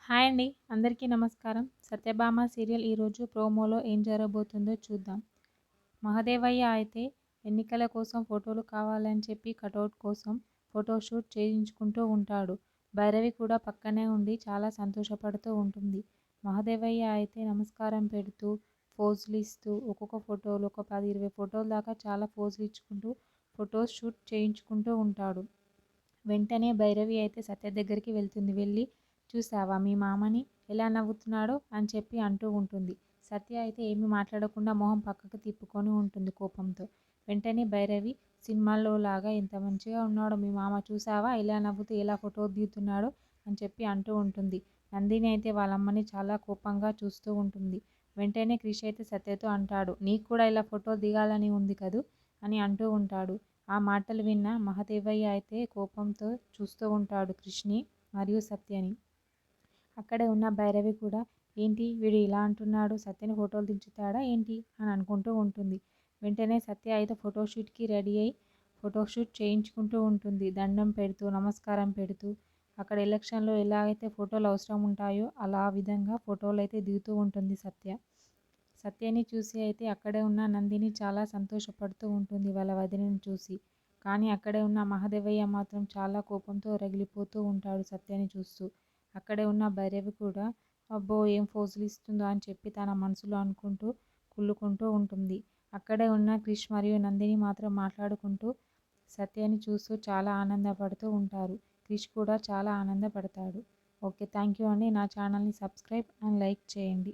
Hi అండి. అందరికీ నమస్కారం. 'సత్యభామ' సీరియల్ ఈరోజు ప్రోమోలో ఏం జరగబోతుందో చూద్దాం. మహదేవయ్య అయితే ఎన్నికల కోసం ఫోటోలు కావాలని చెప్పి కటౌట్ కోసం ఫోటోషూట్ చేయించుకుంటూ ఉంటాడు. భైరవి కూడా పక్కనే ఉండి చాలా సంతోషపడుతూ ఉంటుంది. మహదేవయ్య అయితే నమస్కారం పెడుతూ, పోజులు ఇస్తూ ఒక్కొక్క ఫోటోలు ఒక 10, 20 ఫోటోల దాకా చాలా పోజులు ఇచ్చుకుంటూ ఫోటోస్ షూట్ చేయించుకుంటూ ఉంటాడు. వెంటనే భైరవి అయితే సత్య దగ్గరికి వెళ్తుంది. వెళ్ళి చూసావా మీ మామని ఎలా నవ్వుతున్నాడో అని చెప్పి అంటూ ఉంటుంది. సత్య అయితే ఏమీ మాట్లాడకుండా మొహం పక్కకు తిప్పుకొని ఉంటుంది కోపంతో. వెంటనే భైరవి సినిమాల్లో లాగా ఎంత మంచిగా ఉన్నాడో మీ మామ చూసావా ఎలా నవ్వుతూ ఎలా ఫోటో దిగుతున్నాడో అని చెప్పి అంటూ ఉంటుంది. నందిని అయితే వాళ్ళమ్మని చాలా కోపంగా చూస్తూ ఉంటుంది. వెంటనే క్రిష్ అయితే సత్యతో అంటాడు, నీకు కూడా ఇలా ఫోటో దిగాలని ఉంది కదూ అని అంటూ ఉంటాడు. ఆ మాటలు విన్న మహదేవయ్య అయితే కోపంతో చూస్తూ ఉంటాడు క్రిష్ని మరియు సత్యని. అక్కడే ఉన్న భైరవి కూడా ఏంటి వీడు ఇలా అంటున్నాడు, సత్యని ఫోటోలు దించుతాడా ఏంటి అని అనుకుంటూ ఉంటుంది. వెంటనే సత్య అయితే ఫోటోషూట్కి రెడీ అయి ఫోటోషూట్ చేయించుకుంటూ ఉంటుంది. దండం పెడుతూ నమస్కారం పెడుతూ అక్కడ ఎలక్షన్లో ఎలా అయితే ఫోటోలు అవసరం ఉంటాయో అలా విధంగా ఫోటోలు అయితే దిగుతూ ఉంటుంది సత్య. సత్యని చూసి అయితే అక్కడే ఉన్న నందిని చాలా సంతోషపడుతూ ఉంటుంది వాళ్ళ వదినని చూసి. కానీ అక్కడే ఉన్న మహదేవయ్య మాత్రం చాలా కోపంతో రగిలిపోతూ ఉంటాడు సత్యని చూస్తూ. అక్కడే ఉన్న భైరవి కూడా అబ్బో ఏం ఫోజులు ఇస్తుందో అని చెప్పి తన మనసులో అనుకుంటూ కుళ్ళుకుంటూ ఉంటుంది. అక్కడే ఉన్న క్రిష్ మరియు నందిని మాత్రం మాట్లాడుకుంటూ సత్యని చూస్తూ చాలా ఆనందపడుతూ ఉంటారు. క్రిష్ కూడా చాలా ఆనందపడతాడు. ఓకే, థ్యాంక్ యూ అండి. నా ఛానల్ని సబ్స్క్రైబ్ అండ్ లైక్ చేయండి.